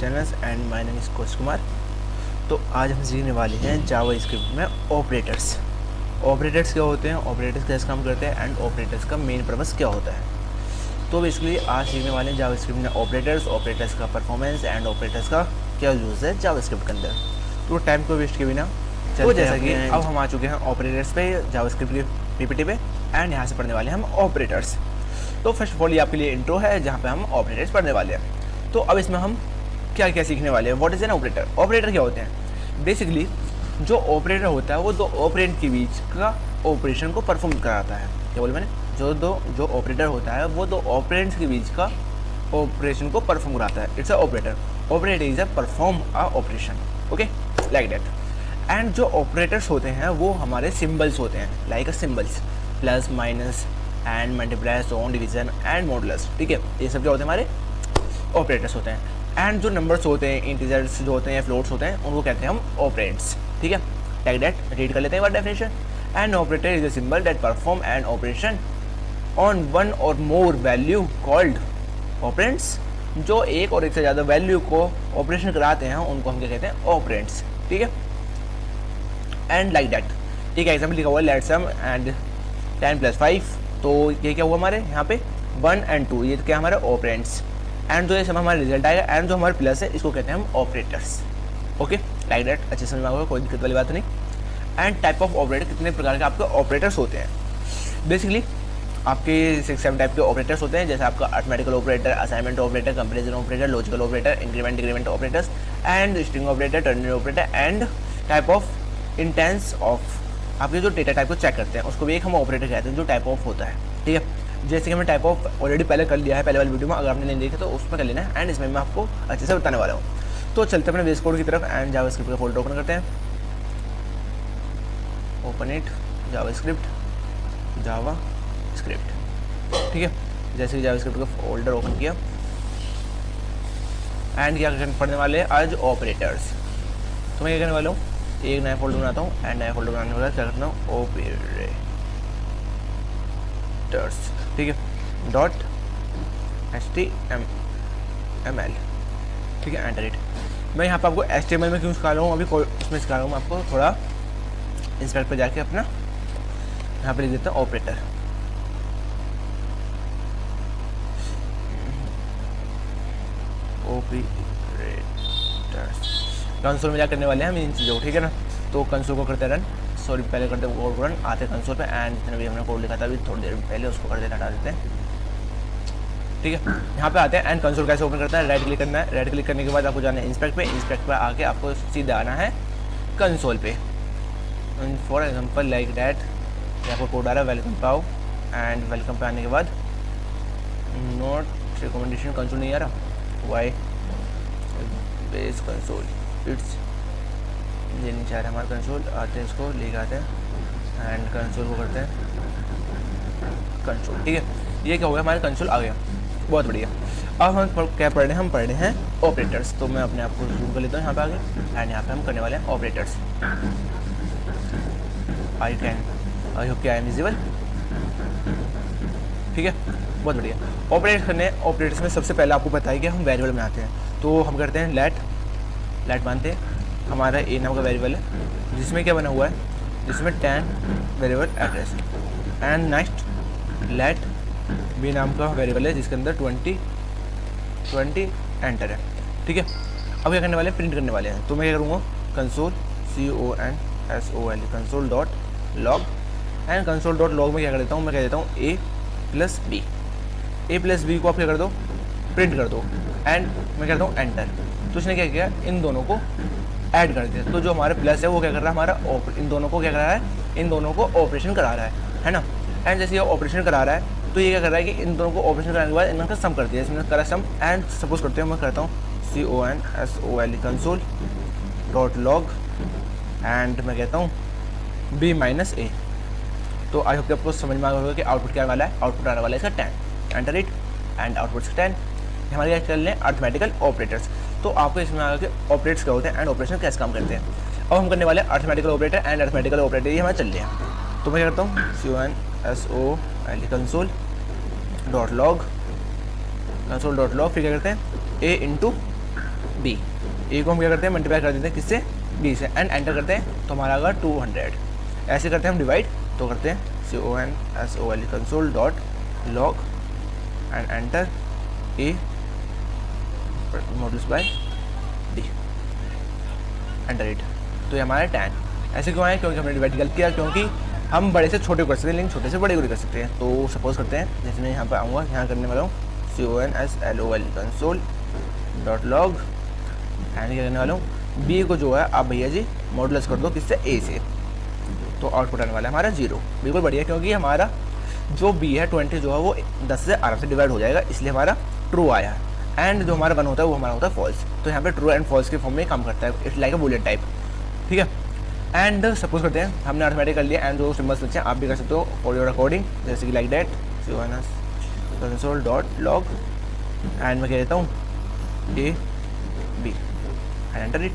Channel and my name is coach Kumar. तो आज हम सीखने वाले हैं जावा स्क्रिप्ट में ऑपरेटर्स। ऑपरेटर्स क्या होते हैं, ऑपरेटर्स कैसे काम करते हैं एंड ऑपरेटर्स का मेन पर्पस क्या होता है। तो बेसिकली आज सीखने वाले हैं जावा स्क्रिप्ट में ऑपरेटर्स का परफॉर्मेंस एंड ऑपरेटर्स का क्या यूज़ है जावा स्क्रिप्ट के अंदर। तो टाइम को वेस्ट किए बिना तो जैसा कि अब हम आ चुके हैं ऑपरेटर्स पे जावा स्क्रिप्ट की पीपीटी पे एंड यहाँ से पढ़ने वाले हैं हम ऑपरेटर्स। तो फर्स्ट ऑफ ऑल ये आपके लिए इंट्रो है जहाँ पे हम ऑपरेटर्स पढ़ने वाले हैं। तो अब इसमें हम क्या क्या सीखने वाले हैं। What is an operator. Operator क्या होते हैं, बेसिकली जो ऑपरेटर होता है वो दो ऑपरेंड के बीच का ऑपरेशन को परफॉर्म कराता है। क्या बोले मैंने, जो ऑपरेटर होता है वो दो ऑपरेंड्स के बीच का ऑपरेशन को परफॉर्म कराता है। It's a operator. Operator is a perform a operation, okay, like that. And जो ऑपरेटर्स होते हैं वो हमारे सिम्बल्स होते हैं, like a symbols plus minus and multiply सोन डिवीजन एंड मॉडुलस। ठीक है, ये सब जो होते हैं हमारे ऑपरेटर्स होते हैं। एंड जो नंबर्स होते हैं, इंटीजर्स जो होते हैं, फ्लोट्स होते हैं, उनको कहते हैं हम ऑपरेंड्स। ठीक है, लाइक दैट। रीड कर लेते हैं definition. An operator is a symbol that perform an operation on one और मोर वैल्यू कॉल्ड ऑपरेंड्स। जो एक और एक से ज़्यादा वैल्यू को ऑपरेशन कराते हैं उनको हम क्या कहते हैं, ऑपरेंड्स। ठीक है, एंड लाइक दैट। एक एग्जाम्पल लिखा हुआ है, लेट्स सम एंड 10 + 5। तो ये क्या हुआ हमारे यहाँ पे 1 और 2, ये क्या हमारे ऑपरेंड्स। एंड जो ये सब हमारा रिजल्ट आएगा एंड जो हमारे प्लस है इसको कहते हैं हम ऑपरेटर्स। Okay, like that. अच्छे समझ में आएगा, कोई दिक्कत वाली बात नहीं। एंड टाइप ऑफ ऑपरेटर, कितने प्रकार के आपके ऑपरेटर्स होते हैं। बेसिकली आपके 6-7 टाइप के ऑपरेटर्स होते हैं, जैसे आपका arithmetical operator, assignment operator, comparison operator, logical operator, increment decrement operators and string operator, ternary operator and type of intense of. आपके जो डेटा टाइप को चेक करते हैं उसको भी एक हम ऑपरेटर कहते हैं जो टाइप ऑफ होता है। ठीक है, जैसे कि हमने टाइप ऑफ ऑलरेडी पहले कर लिया है पहले वाली वीडियो में, अगर आपने नहीं देखा तो उसमें कर लेना है एंड इसमें मैं आपको अच्छे से बताने वाला हूँ। तो चलते हैं अपने बेस कोड की तरफ एंड जावा स्क्रिप्ट का फोल्डर ओपन करते हैं। Open it, Java script. ठीक है, जैसे कि जावा स्क्रिप्ट का फोल्डर ओपन किया एंड क्या पढ़ने वाले हैं आज ऑपरेटर्स। तो मैं क्या करने वाला हूँ, एक नया फोल्डर बनाता हूँ एंड नया फोल्डर बनाने वाला क्या करता हूँ, ऑपरेटर्स। ठीक है, .html। ठीक है, एंटर इट। मैं यहाँ पर आपको HTML में क्यों सिखा रहा हूँ, अभी इसमें सिखा रहा हूँ आपको, थोड़ा इंस्पेक्ट पर जाके अपना यहाँ पे लिख देता हूँ ऑपरेटर। कंसोल में जा करने वाले हैं हम इन चीज़ों को। ठीक है ना, तो कंसोल को करते रन, सॉरी पहले करते हैं कोड रन, आते कंसोल पे एंड अभी हमने कोड लिखा था अभी थोड़ी देर पहले, उसको कर देते हटा देते हैं। ठीक है, यहाँ पे आते हैं एंड कंसोल कैसे ओपन करता है, राइट क्लिक करना है। राइट क्लिक करने के बाद आपको जाना है इंस्पेक्ट पे। इंस्पेक्ट पे आके आपको सीधा आना है कंसोल पे। फॉर एग्जाम्पल लाइक डैट, यहाँ पर कोड आ रहा है वेलकम पाओ एंड वेलकम पे आने के बाद नोट रिकमेंडेशन कंसोल नहीं आ रहा, वाई बेस कंसोल इट्स, ये नहीं चाह रहा हमारा कंसोल। आते हैं इसको लेके आते हैं एंड कंसोल को करते हैं कंसोल। ठीक है, ये क्या हो गया, हमारा कंसोल आ गया, बहुत बढ़िया। अब हम क्या पढ़ रहे हैं, हम पढ़ रहे हैं ऑपरेटर्स। तो मैं अपने आप को जूम कर लेता हूँ यहाँ पे आगे एंड यहाँ पे हम करने वाले हैं ऑपरेटर्स। आई होप कि आई एम विजिबल। ठीक है, बहुत बढ़िया। ऑपरेट करने, ऑपरेटर्स में सबसे पहले आपको पता है कि हम वेरिएबल बनाते हैं। तो हम करते हैं लेट मानते हैं हमारा ए नाम का वेरिएबल है जिसमें क्या बना हुआ है, जिसमें 10 variable address and next let b नाम का वेरिएबल है जिसके अंदर 20 एंटर है। ठीक है, अब क्या करने वाले हैं, प्रिंट करने वाले हैं। तो मैं क्या करूँगा, console console dot log and console dot log में क्या कर देता हूँ, मैं कह देता हूँ a + b को आप क्या कर दो, प्रिंट कर दो एंड मैं कहता हूँ एंटर। तो उसने क्या किया, इन दोनों को ऐड कर दिया। तो जो हमारे प्लस है वो क्या कर रहा है, हमारा इन दोनों को क्या कर रहा है, इन दोनों को ऑपरेशन करा रहा है ना। एंड जैसे ये ऑपरेशन करा रहा है तो ये क्या कर रहा है कि इन दोनों को ऑपरेशन कराने के बाद इनका सम कर दिया, इसमें करा सम एंड सपोज करते हैं मैं करता हूँ console डॉट लॉग एंड मैं कहता हूँ b - a। तो आई होप कि आपको समझ में आ होगा कि आउटपुट क्या वाला है, आउटपुट आने वाला है इसका 10। Enter it and output 10। हमारे क्या चल रहे हैं, अरिथमेटिकल ऑपरेटर्स। तो आपको इसमें आगे कि ऑपरेट्स क्या होते हैं एंड ऑपरेशन कैसे काम करते हैं। अब हम करने वाले हैं arithmetical operator and arithmetical operator, ये हमारे चल रहे हैं। तो मैं क्या करता हूँ console डॉट लॉग फिर क्या करते हैं a × बी। ए को हम क्या करते हैं, मल्टीप्लाई कर देते हैं किससे, बी से, एंड एंटर करते हैं तो हमारा अगर 200। ऐसे करते हैं हम डिवाइड, तो करते हैं CONSOL console dot log and enter a modulus by d, enter it. तो ये हमारा 10। ऐसे क्यों आए, क्योंकि हमने डिवाइड गलत किया, क्योंकि हम बड़े से छोटे को कर सकते हैं लेकिन छोटे से बड़े को नहीं कर सकते हैं। तो सपोज करते हैं, जैसे मैं यहाँ पर आऊँगा, यहाँ करने वाला हूँ CONSOL console dot log and क्या करने वाला हूँ, बी को जो है आप भैया जी मॉडुलस कर दो किससे, ए से। तो आउटपुट आने वाला है हमारा 0। बिल्कुल बढ़िया, क्योंकि हमारा जो बी है 20 जो है वो 10 से आराम से डिवाइड हो जाएगा, इसलिए हमारा ट्रू आया है। एंड जो हमारा 1 होता है वो हमारा होता है फॉल्स। तो यहाँ पे ट्रू एंड फॉल्स के फॉर्म में काम करता है, it's like a bullet type, ठीक है। एंड सपोज करते हैं हमने अर्थमेटिक कर लिया, एंड जो सिम्बल्स बचे हैं आप भी कर सकते हो फॉर योर अकॉर्डिंग, जैसे कि like that console dot log and मैं कह देता हूँ a b and enter it.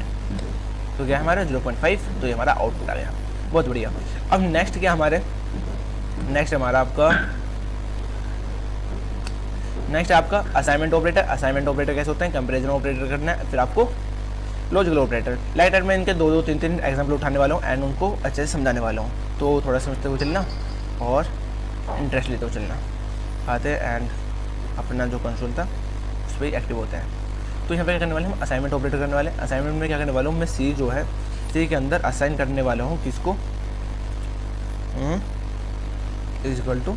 तो क्या है हमारा 0.5, तो ये हमारा आउटपुट आ गया, बहुत बढ़िया। अब नेक्स्ट क्या हमारे, नेक्स्ट हमारा आपका नेक्स्ट आपका असाइनमेंट ऑपरेटर। असाइनमेंट ऑपरेटर कैसे होते हैं, कंपैरिजन ऑपरेटर करना है, फिर आपको लॉजिकल ऑपरेटर। लाइक दैट मैं इनके 2-2, 3-3 एग्जाम्पल उठाने वाला हूँ एंड उनको अच्छे से समझाने वाला हूँ। तो थोड़ा समझते हुए चलना और इंटरेस्ट लेते हुए चलना, आते हैं एंड अपना जो कंसोल था उस पर एक्टिव होते हैं। तो यहाँ पे क्या करने वाले हम असाइनमेंट ऑपरेटर करने वाले हैं। असाइनमेंट में क्या करने वाला हूँ मैं, सी जो है सी के अंदर असाइन करने वाला हूँ किसको, इज इक्वल टू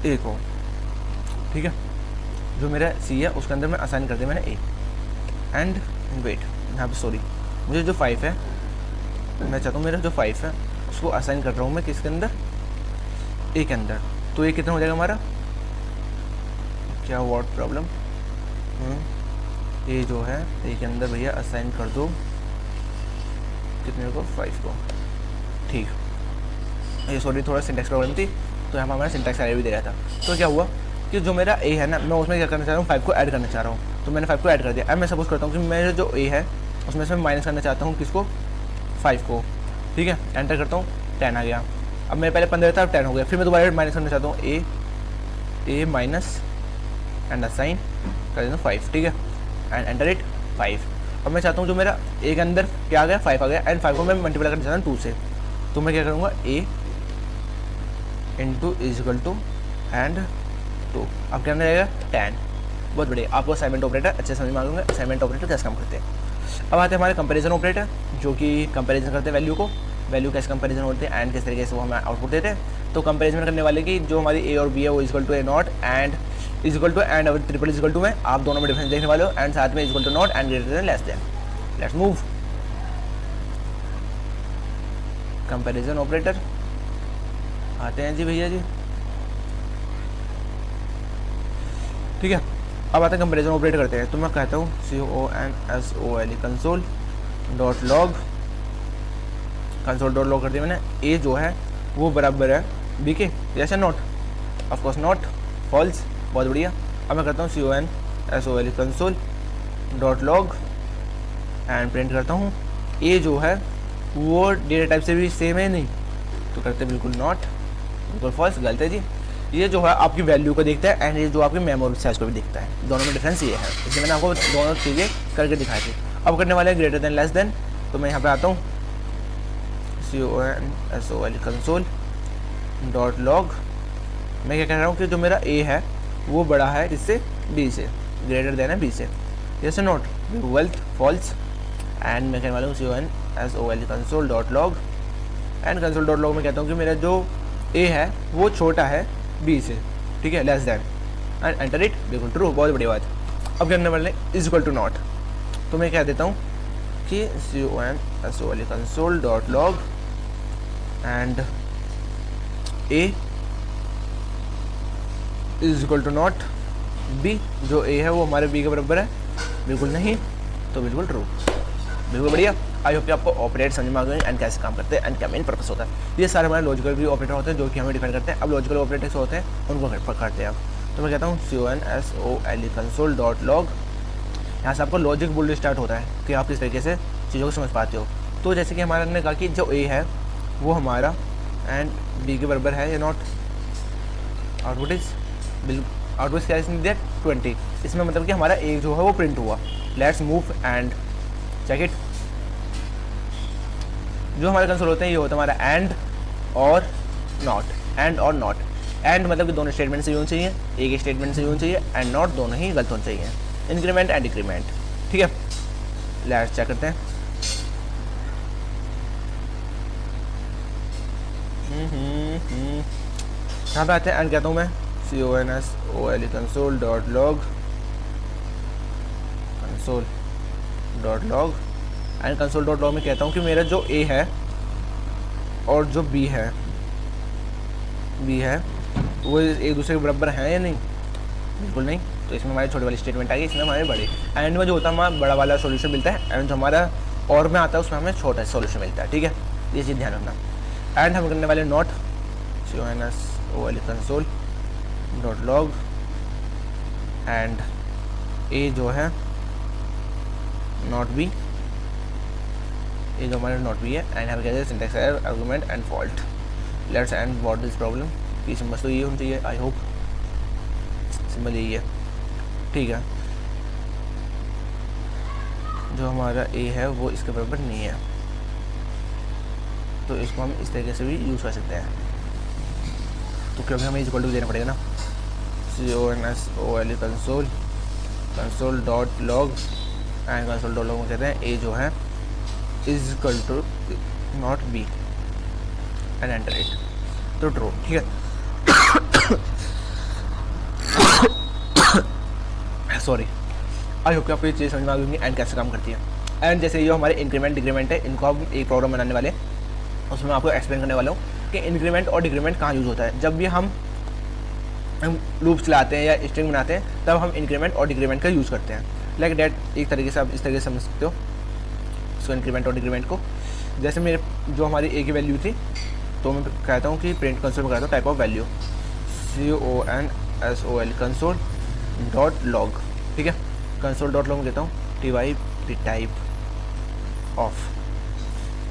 ए को, ठीक है। जो मेरा सी है उसके अंदर मैं असाइन कर दिया मैंने ए एंड वेट, यहाँ पे सॉरी मुझे जो 5 है, मैं चाहता हूँ मेरा जो 5 है उसको असाइन कर रहा हूँ मैं किसके अंदर, ए के अंदर। तो ये कितना हो जाएगा हमारा, क्या व्हाट प्रॉब्लम, ए जो है ए के अंदर भैया असाइन कर दो कितने को, 5 को, ठीक। ये सॉरी थोड़ा सिंटैक्स प्रॉब्लम थी, तो यहाँ हमारा सिंटैक्स एरर भी दे रहा था। तो क्या हुआ कि जो मेरा ए है ना, मैं उसमें क्या करना चाह रहा हूँ, 5 को ऐड करना चाह रहा हूँ, तो मैंने 5 को ऐड कर दिया। अब मैं सपोज करता हूँ कि मेरा जो ए है उसमें से मैं माइनस करना चाहता हूँ किसको, 5 को, ठीक है। एंटर करता हूँ, 10 आ गया। अब मेरे पहले 15 था, अब 10 हो गया। फिर मैं दोबारा माइनस करना चाहता हूँ, ए माइनस एंड असाइन कर देता हूँ 5, ठीक है, एंड एंटर इट 5। अब मैं चाहता हूँ जो मेरा ए के अंदर क्या आ गया, 5 आ गया, एंड 5 को मैं मल्टीप्लाई करना चाहता हूँ 2 से। तो मैं क्या करूँगा, a into is equal to and 2, अब क्या रहेगा 10। बहुत बढ़िया, आपको असाइनमेंट ऑपरेटर अच्छे समझ में आ गया। असाइनमेंट ऑपरेटर कैसे काम करते हैं। अब आते हैं हमारे कंपैरिजन ऑपरेटर, जो कि कंपैरिजन करते हैं वैल्यू को, वैल्यू कैसे कंपैरिजन होते हैं एंड किस तरीके से वो हमें आउटपुट देते हैं। तो कंपैरिजन करने वाले की जो हमारी ए और बी है वो equal to a not and equal to and अगर ट्रिपल इक्वल टू में आप दोनों में डिफरेंस देखने वाले हो, एंड साथ में equal to not and greater than less than. Let's move comparison operator, आते हैं जी भैया जी, ठीक है। अब आते हैं कंपैरिजन ऑपरेटर करते हैं। तो मैं कहता हूँ CONSOL console dot log, console dot log कर दिया मैंने, ए जो है वो बराबर है बी के, यस या not, of course not, false, बहुत बढ़िया। अब मैं करता हूँ CONSOL console dot log and print करता हूँ, ए जो है वो डेटा टाइप से भी सेम है नहीं, तो करते बिल्कुल नॉट, बिल्कुल फॉल्स, गलत है जी। ये जो है आपकी वैल्यू को देखता है एंड ये जो आपकी मेमोरी साइज को भी देखता है, दोनों में डिफरेंस ये है, इसलिए मैंने आपको दोनों चीज़ें करके दिखाई थी। अब करने वाले ग्रेटर देन लेस देन, तो मैं यहाँ पे आता हूँ CONSOL कंसोल डॉट लॉग, मैं क्या कह रहा हूँ कि जो मेरा ए है वो बड़ा है इससे बी से, ग्रेटर देन है बी से, यस और नॉट, वेल्थ फॉल्स। एंड मैं कहने वाला हूँ CONSOL console dot log and console dot log में कहता हूँ कि मेरा जो ए है वो छोटा है बी से, ठीक है, less than, and enter it, बिल्कुल ट्रू, बहुत बड़ी बात। अब करने वाले इज इक्वल टू नॉट, तो मैं कह देता हूँ कि CONSOL console dot log and a is equal to not b, जो ए है वो हमारे बी के बराबर है, बिल्कुल नहीं, तो बिल्कुल ट्रू, बिल्कुल बढ़िया। आई होप कि आपको ऑपरेटर समझ में आ गए एंड कैसे काम करते हैं एंड क्या मेन पर्पस होता है। ये सारे हमारे लॉजिकल भी ऑपरेटर होते हैं जो कि हमें डिफाइन करते हैं। अब लॉजिकल ऑपरेटर्स होते हैं उनको करते हैं आप, तो मैं कहता हूँ CONSOL कंसोल डॉट लॉग, यहाँ से आपको लॉजिक बुल्ड स्टार्ट होता है कि आप किस तरीके से चीज़ों को समझ पाते हो। तो जैसे कि हमारा ने कहा कि जो ए है वो हमारा एंड बी के बराबर है या नॉट, आउटपुट इज आउटपुट क्या इसने दिया 20, इसमें मतलब कि हमारा ए जो है वो प्रिंट हुआ। Let's move and check it. जो हमारे कंसोल होते हैं ये होता है हमारा एंड और नॉट, एंड और नॉट। एंड मतलब कि दोनों स्टेटमेंट से होनी चाहिए, एक ही स्टेटमेंट से होनी चाहिए, एंड नॉट दोनों ही गलत होने चाहिए, इंक्रीमेंट एंड डिक्रीमेंट। ठीक है, लेट्स चेक करते हैं। यहाँ पे आते हैं एंड कहता हूँ मैं console console dot log and console dot log में कहता हूँ कि मेरा जो ए है और जो बी है वो एक दूसरे के बराबर हैं या नहीं, बिल्कुल नहीं। तो इसमें हमारी छोटी वाली स्टेटमेंट आएगी, इसमें हमारे बड़े। एंड में जो होता है हमारा बड़ा वाला सॉल्यूशन मिलता है, एंड जो हमारा और में आता है उसमें हमें छोटा सॉल्यूशन मिलता है। ठीक है, ये चीज़ ध्यान रखना। एंड हम करने वाले not console dot log and a जो है नॉट बी, ये जो हमारा नॉट बी है। एंड हम कहते हैं syntax error argument and fault. Let's end what this problem की सिंबल तो ये होनी चाहिए, आई होप सिंबल यही है। ठीक है, जो हमारा ए है वो इसके बराबर नहीं है, तो इसको हम इस तरीके से भी यूज़ कर सकते हैं। तो क्योंकि हमें इक्वल टू देना पड़ेगा ना, console dot log and console dot log में कहते हैं ए जो है is equal to not b and enter it, तो ट्रू। ठीक है, सॉरी, आई होप कि आपको ये चीज़ समझ में आ गई एंड कैसे काम करती है। एंड जैसे ये हमारे इंक्रीमेंट डिक्रीमेंट है, इनको हम एक प्रोग्राम बनाने वाले हैं, उसमें मैं आपको एक्सप्लेन करने वाला हूँ कि इंक्रीमेंट और डिक्रीमेंट कहाँ यूज़ होता है। जब भी हम लूप चलाते हैं या स्ट्रिंग बनाते हैं तब हम इंक्रीमेंट और डिक्रीमेंट का यूज़ करते हैं। लाइक डैट, एक तरीके से आप इस तरीके से समझ सकते हो इसको, इंक्रीमेंट और डिक्रीमेंट को। जैसे मेरे जो हमारी ए की वैल्यू थी, तो मैं कहता हूँ कि प्रिंट कंसोल में कहता हूँ type of value CONSOL console dot log. ठीक है, कंसोल डॉट लॉग में कहता हूँ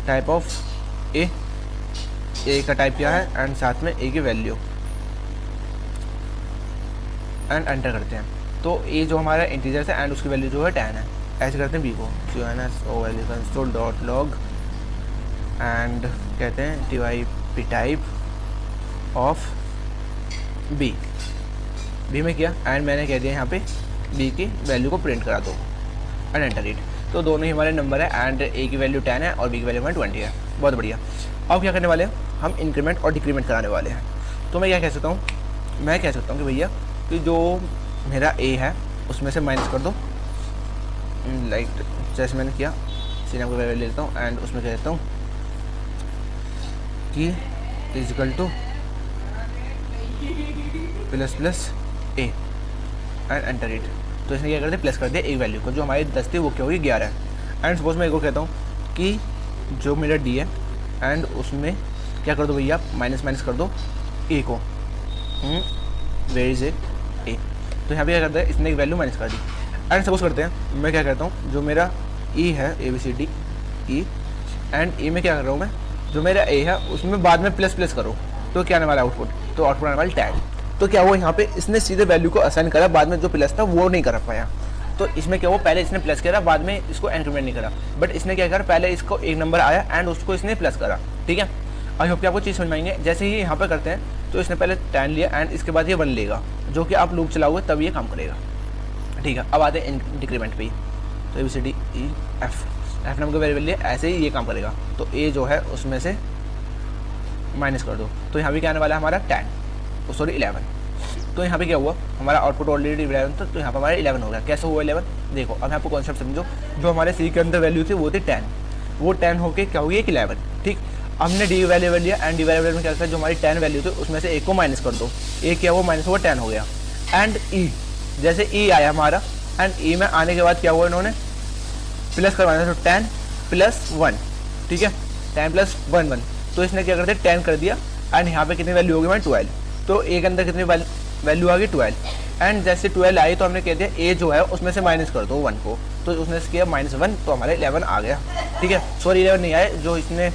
टाइप ऑफ ए का टाइप क्या है एंड साथ में ए की वैल्यू, एंड एंटर करते हैं। तो ए जो हमारा इंटीजर है एंड उसकी वैल्यू जो है 10 है। ऐसे करते हैं बी को CONSOL console dot log and कहते हैं टाइप ऑफ बी में किया, एंड मैंने कह दिया यहाँ पे बी की वैल्यू को प्रिंट करा दो एंड एंटर इट। तो दोनों ही हमारे नंबर है, एंड ए की वैल्यू 10 है और बी की वैल्यू हमारी 20 है। बहुत बढ़िया। अब क्या करने वाले हैं, हम इंक्रीमेंट और डिक्रीमेंट कराने वाले हैं। तो मैं क्या कह सकता हूँ, मैं कह सकता हूँ कि भैया कि जो मेरा ए है उसमें से माइनस कर दो, लाइक जैसे मैंने किया, सी नाम का वैल्यू ले लेता हूँ एंड उसमें कह देता हूँ कि is equal to plus a and enter it. तो इसने क्या कर दिया, प्लस कर दिया एक वैल्यू को, जो हमारी 10 थी वो क्या होगी 11 है। एंड सपोज मैं एक और कहता हूँ कि जो मेरा डी है एंड उसमें क्या कर दो भैया, माइनस कर दो ए को, वेयर इज ए। तो यहाँ पे क्या करता है, इसने एक वैल्यू माइनस कर दी। एंड सपोज करते हैं मैं क्या करता हूँ, जो मेरा ई है ABCD ई, एंड ए में क्या कर रहा हूँ मैं, जो मेरा ए है उसमें बाद में प्लस करो, तो क्या आने वाला आउटपुट, तो आउटपुट आने वाला 10। तो क्या वो यहाँ पे इसने सीधे वैल्यू को असाइन करा, बाद में जो प्लस था वो नहीं कर पाया। तो इसमें क्या, वो पहले इसने प्लस करा, बाद में इसको इंक्रीमेंट नहीं करा, बट इसने क्या करा, पहले इसको एक नंबर आया एंड उसको इसने प्लस करा। ठीक है, आई होप कि आपको चीज़ समझ में आएंगे। जैसे ही यहाँ पर करते हैं तो इसने पहले 10 लिया एंड इसके बाद ये 1 लेगा, जो कि आप लूप चलाओगे तब ये काम करेगा। ठीक है, अब आते हैं डिक्रीमेंट पे। तो ABCD E F नाम का वेरिएबल लिया, ऐसे ही ये काम करेगा। तो ए जो है उसमें से माइनस कर दो, तो यहाँ भी क्या आने वाला है हमारा 11। तो यहाँ पे क्या हुआ, हमारा आउटपुट ऑलरेडी 11 था, तो यहाँ पर हमारा 11 हो गया। कैसे हुआ 11, देखो अब यहाँ पर कॉन्सेप्ट समझो। जो हमारे सी के अंदर वैल्यू थी वो थी 10, वो 10 होके क्या हुई 11। ठीक, हमने डी वैल्यू लिया एंड डी वैल्यू में क्या था, जो हमारी 10 वैल्यू थी उसमें से एक को माइनस कर दो, एक क्या हुआ माइनस हुआ 10 हो गया। एंड ई, जैसे ई आया हमारा, एंड ई में आने के बाद क्या हुआ, इन्होंने प्लस करवाना था, तो 10 + 1। ठीक है, 10 + 1 तो इसने क्या करते 10 कर दिया, एंड यहाँ पे कितनी वैल्यू होगी हमारी 12। तो ए के अंदर कितनी वैल्यू आ गई 12, एंड जैसे 12 आई तो हमने कह दिया ए जो है उसमें से माइनस कर दो 1 को, तो उसने किया -1, तो हमारे 11 आ गया। ठीक है, सॉरी 11 नहीं आए, जो इसने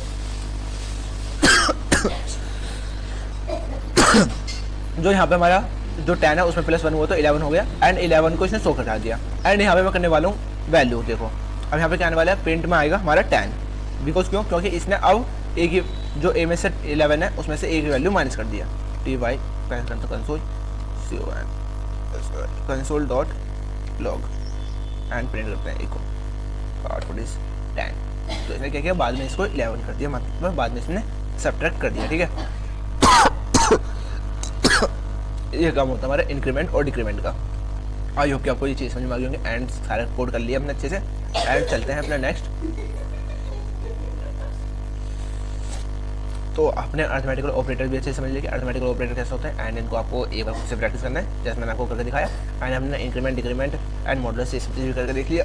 जो यहाँ पे हमारा जो 10 है उसमें +1 हुआ तो 11 हो गया, एंड 11 को इसने 100 करा दिया। एंड यहाँ पे मैं करने वाला हूँ वैल्यू। देखो अब यहाँ पे क्या आने वाला है, प्रिंट में आएगा हमारा 10, बिकॉज क्यों, क्योंकि इसने अब एक ही जो ए में से 11 है उसमें से एक वैल्यू माइनस कर दिया। T Y console dot log and print करते हैं इको आउटपुट इज 10। तो इसने क्या किया, बाद में इसको 11 कर दिया, मतलब बाद में इसने सब्ट्रैक्ट कर दिया। ठीक है, ये काम होता है हमारे इंक्रीमेंट और डिक्रीमेंट का। आई होप कि आपको ये चीज़ समझ में आ गई होंगी। एंड सारा कोड कर लिया हमने अच्छे से। एंड चलते हैं अपना नेक्स्ट। तो अपने अर्थमेटिकल ऑपरेटर भी अच्छे से समझ लिया कि अर्थमेटिकल ऑपरेटर कैसे होते हैं, एंड इनको आपको एक बार खुद से प्रैक्टिस करना है, जैसे मैंने आपको करके दिखाया। एंड हमने इंक्रीमेंट, डिक्रीमेंट एंड मॉडुलस ये सब चीज़ भी करके देख लिया।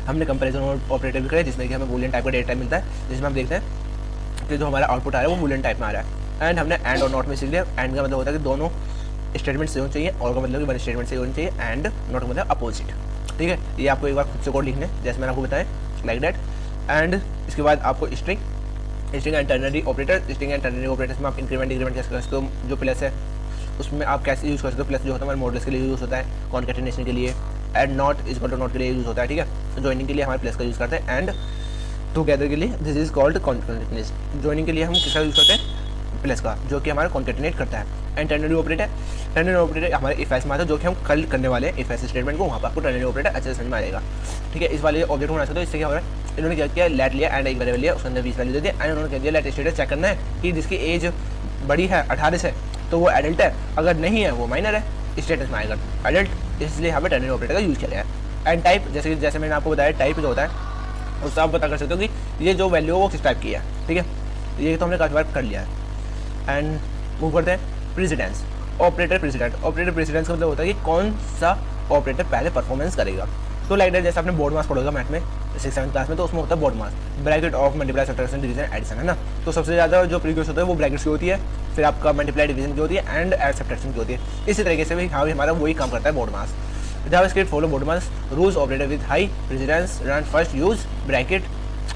हमने कंपैरिजन ऑपरेटर भी करे, जिसमें कि हमें बूलियन टाइप का डेटा टाइप मिलता है, जिसमें हम देखते हैं कि जो हमारा आउटपुट आ रहा है वो बूलियन टाइप में आ रहा है। एंड हमने एंड और नॉट में सीख लिया। एंड का मतलब होता है कि दोनों स्टेटमेंट सही होनी चाहिए, और का मतलब कि वन स्टेटमेंट सही होनी चाहिए, एंड नॉट का मतलब अपोजिट। ठीक है, ये आपको एक बार खुद से कोड लिखने, जैसे मैंने आपको बताया लाइक दैट। एंड इसके बाद आपको string and ternary operator, string and ternary operators में आप इंक्रीमेंट डिक्रीमेंट कैसे कर सकते हो, जो प्लस है उसमें आप कैसे यूज़ कर सकते हो। प्लस जो होता है हमारे मॉडल्स के लिए यूज़ होता है, कॉन्कैटिनेशन के लिए। एंड नॉट इज नॉट के लिए यूज़ होता है। ठीक है, तो ज्वाइनिंग के लिए हमारे प्लस का यूज़ करते हैं। एंड टुगेदर के लिए this is called concatenation. Joining के लिए हम किसका यूज़ करते हैं, प्लस का, जो कि हमारा कॉन्कैटिनेट करता है। एंड टर्नरी ऑपरेटर हमारे इफ एल्स में आता है, जो कि हम कल करने वाले हैं इफ एल्स स्टेटमेंट को, वहाँ पर आपको टर्नरी ऑपरेटर अच्छे से समझ में आएगा। ठीक है, इस वाले ऑब्जेक्ट होना चाहिए। तो इससे क्या हो रहा है, इन्होंने क्या किया, लेट लिया एंड एक वेरिएबल लिया, उसके अंदर 20 वैल्यू दे दिया। एंड उन्होंने क्या दिया, लेट स्टेटस चेक करना है कि जिसकी एज बड़ी है 18 से तो वो एडल्ट है, अगर नहीं है वो माइनर है, स्टेटस में आएगा एडल्ट। इसलिए हमें टर्नरी ऑपरेटर का यूज़ किया गया है। एंड टाइप, जैसे मैंने आपको बताया, टाइप जो होता है उससे आप पता कर सकते हो कि ये जो वैल्यू है वो किस टाइप की है। ठीक है, ये तो हमने काफ़ी बार कर लिया है। एंड मूव करते हैं प्रेसिडेंस ऑपरेटर। प्रेसिडेंस का मतलब होता है कि कौन सा ऑपरेटर पहले परफॉर्मेंस करेगा। तो लाइक दैट, जैसे आपने बोर्ड मास पढ़ोगा मैथ में 6th-7th क्लास में, तो उसमें होता है BODMAS, bracket of multiply subtraction division addition, है ना। तो सबसे ज़्यादा जो प्रीवियस होता है वो ब्रैकेट्स की होती है, फिर आपका मल्टीप्लाई डिवीजन की होती है, एंड एड सब्ट्रैक्शन की होती है। इसी तरीके से भी हाँ हमारा वही काम करता है board mass. JavaScript follow board mass rules operator with high precedence run first use bracket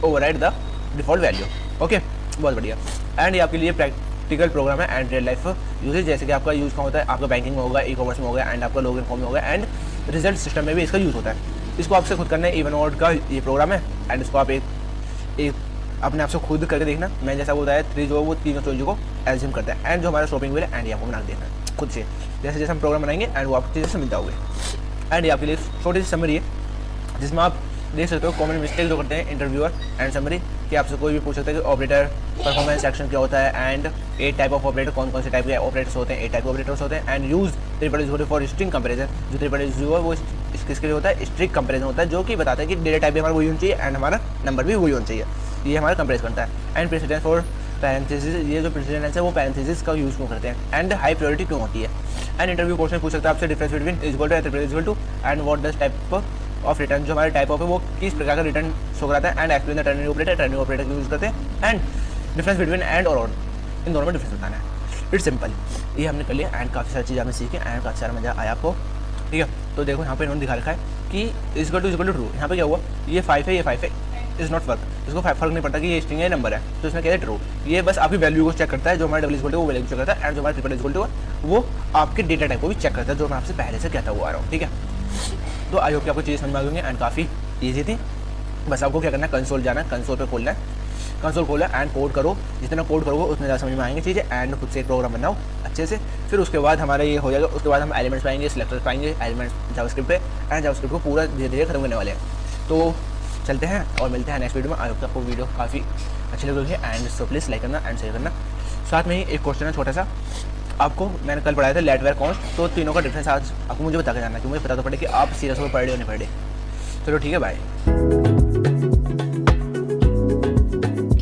override the default value. Okay, बहुत बढ़िया। एंड ये आपके लिए प्रैक्टिकल प्रोग्राम है एंड रियल लाइफ यूजेज, जैसे कि आपका यूज़ कहाँ होता है, आपका बैंकिंग में होगा, ई कॉमर्स में होगा, एंड आपका लॉगिन फॉर्म में होगा, एंड रिजल्ट सिस्टम में भी इसका यूज़ होता है। इसको आपसे खुद करना है, इवन ऑड का ये प्रोग्राम है। एंड इसको आप एक अपने आप से खुद करके देखना। मैं जैसा बताया 3 जो वो तीनों चीज़ों को एज्यूम करता है। एंड जो हमारा शॉपिंग बिल है एंड ये आपको बना देना है खुद से, जैसे जैसे हम प्रोग्राम बनाएंगे एंड वो आपको चीज़ें समझ जाओगे। एंड ये आपके लिए छोटी सी समरी है, जिसमें आप देख सकते हो कॉमन मिस्टेक जो करते हैं इंटरव्यूअर एंड समरी, कि आपसे कोई भी पूछ सकता है कि ऑपरेटर परफॉर्मेंस एक्शन क्या होता है, एंड 8 टाइप ऑफ ऑपरेटर कौन कौन से टाइप के ऑपरेटर्स होते हैं, 8 टाइप ऑपरेटर्स होते हैं। And use triple for string comparison, जो ट्रिपल है वो किसके लिए होता है, स्ट्रिंग कंपेरिजन होता है, जो कि बताता है कि डेटा टाइप भी हमारा वही होना चाहिए एंड हमारा नंबर भी वही होना चाहिए। ये हमारा कंपेरिज करता है। एंड प्रेसिडेंस फॉर पैरेंथेसिस, ये जो प्रेसिडेंस है वो पैरेंथेसिस का यूज़ क्यों करते हैं, एंड हाई प्रायोरिटी क्यों होती है। एंड इंटरव्यू क्वेश्चन पूछ सकता है आपसे, difference between equal to and what does type of return, जो हमारे टाइप ऑफ है वो किस प्रकार का रिटर्न शो कराता है। And explain the ternary operator का यूज़ करते हैं। एंड डिफरेंस बिटवीन एंड और इन दोनों में डिफरेंस बताना है। इट्स सिंपल, ये हमने कर लिया। एंड काफ़ी सारी चीज़ आपने सीखी एंड काफ़ी सारा मजा आया आपको। ठीक है, तो देखो यहाँ पे इन्होंने दिखा रखा है कि इक्वल टू ट्रू। यहाँ पे क्या हुआ, ये 5 है, ये 5 है, इज़ नॉट वर्क। इसको फर्क नहीं पड़ता कि ये स्ट्रिंग है नंबर है, तो इसमें क्या है ट्रू। ये बस आपकी वैल्यू को चेक करता है, जो हमारा डबल इक्वल टू वो वैल्यू चेक करता है, एंड जो हमारा ट्रिपल इक्वल टू है वो आपके डेटा टाइप को भी चेक करता है, जो मैं आपसे पहले से कहता हुआ आ रहा हूँ। ठीक है, तो आई होप कि आपको चीज़ समझ में आ गई एंड काफ़ी ईजी थी। बस आपको क्या करना है, कंसोल जाना है, कंसोल पे खोलना है, कंसोल खोला एंड कोड करो। जितना कोड करोगे उतने ज़्यादा समझ में आएंगे चीज़ें, एंड खुद से एक प्रोग्राम बनाओ अच्छे से। फिर उसके बाद हमारा ये हो जाएगा, उसके बाद हम एलिमेंट्स पाएंगे, सिलेक्टर्स पाएंगे, एलिमेंट्स जावास्क्रिप्ट पे, एंड जावास्क्रिप्ट को पूरा धीरे धीरे खत्म करने वाले हैं। तो चलते हैं और मिलते हैं नेक्स्ट वीडियो में। आई होप आपको वीडियो काफ़ी अच्छी लग रही है, एंड सो प्लीज़ लाइक करना एंड शेयर करना। साथ में ही एक क्वेश्चन है छोटा सा, आपको मैंने कल पढ़ाया था लेट वेयर कॉन्स्ट, तो तीनों का डिफरेंस आज आपको मुझे बता के जाना, कि मुझे पता तो पड़े कि आप सीरियस में पढ़ रहे हो नहीं पढ़ रहे। चलो ठीक है, बाय।